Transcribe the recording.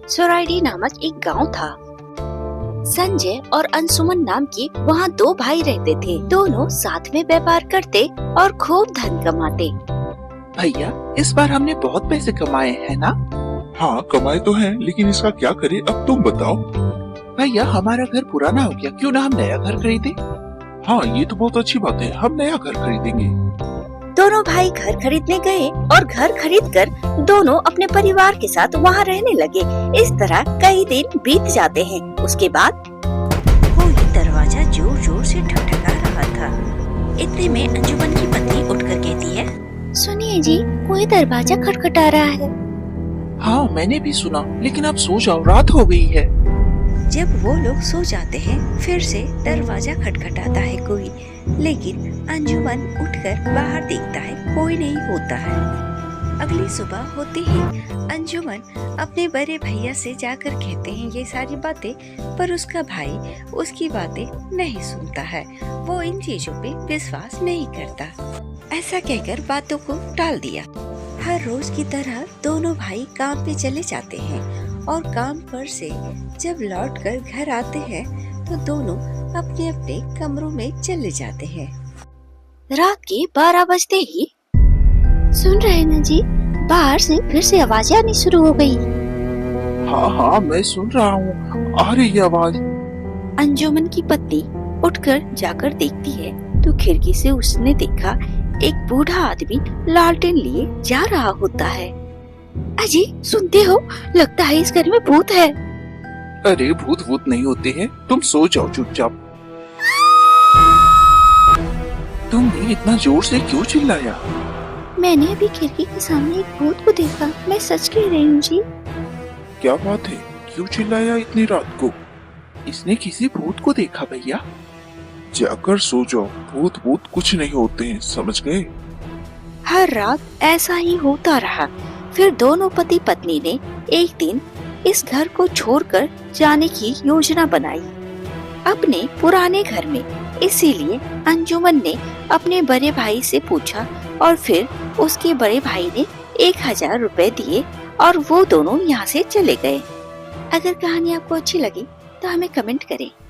सोराइडी नामक एक गांव था। संजय और अंशुमन नाम के वहाँ दो भाई रहते थे। दोनों साथ में व्यापार करते और खूब धन कमाते। भैया, इस बार हमने बहुत पैसे कमाए हैं ना? हाँ, कमाए तो हैं, लेकिन इसका क्या करें, अब तुम बताओ। भैया, हमारा घर पुराना हो गया, क्यों ना हम नया घर खरीदे? हाँ, ये तो बहुत अच्छी बात है, हम नया घर खरीदेंगे। दोनों भाई घर खरीदने गए और घर खरीदकर दोनों अपने परिवार के साथ वहाँ रहने लगे। इस तरह कई दिन बीत जाते हैं। उसके बाद कोई दरवाजा जोर जोर से ठकठका रहा था। इतने में अंजुमन की पत्नी उठकर कहती है, सुनिए जी, कोई दरवाजा खटखटा रहा है। हाँ, मैंने भी सुना, लेकिन अब सो जाओ, रात हो गई है। जब वो लोग सो जाते हैं, फिर से दरवाजा खटखटाता है कोई, लेकिन अंजुमन उठकर बाहर देखता है, कोई नहीं होता है। अगली सुबह होते ही अंजुमन अपने बड़े भैया से जाकर कहते हैं ये सारी बातें, पर उसका भाई उसकी बातें नहीं सुनता है। वो इन चीजों पे विश्वास नहीं करता। ऐसा कहकर बातों को टाल दिया। हर रोज की तरह दोनों भाई काम पे चले जाते हैं और काम पर से जब लौटकर घर आते हैं तो दोनों अपने अपने कमरों में चले जाते हैं। रात के 12 बजते ही सुन रहे ना जी, बाहर से फिर से आवाजें आनी शुरू हो गई। हाँ हाँ, मैं सुन रहा हूँ, आ रही है आवाज। अंजुमन की पत्नी उठकर जाकर देखती है तो खिड़की से उसने देखा एक बूढ़ा आदमी लालटेन लिए जा रहा होता है। अजी, सुनते हो? लगता है इस घर में भूत है। अरे, भूत भूत नहीं होते हैं, तुम सो जाओ चुपचाप। तुमने इतना जोर से क्यों चिल्लाया? मैंने अभी खिड़की के सामने एक भूत को देखा, मैं सच कह रही हूँ जी। क्या बात है, क्यों चिल्लाया इतनी रात को? इसने किसी भूत को देखा भैया। जाकर सो जाओ, भूत भूत कुछ नहीं होते हैं, समझ गए? हर रात ऐसा ही होता रहा। फिर दोनों पति पत्नी ने एक दिन इस घर को छोड़कर जाने की योजना बनाई अपने पुराने घर में। इसीलिए अंजुमन ने अपने बड़े भाई से पूछा और फिर उसके बड़े भाई ने 1000 रुपए दिए और वो दोनों यहाँ से चले गए। अगर कहानी आपको अच्छी लगी तो हमें कमेंट करें।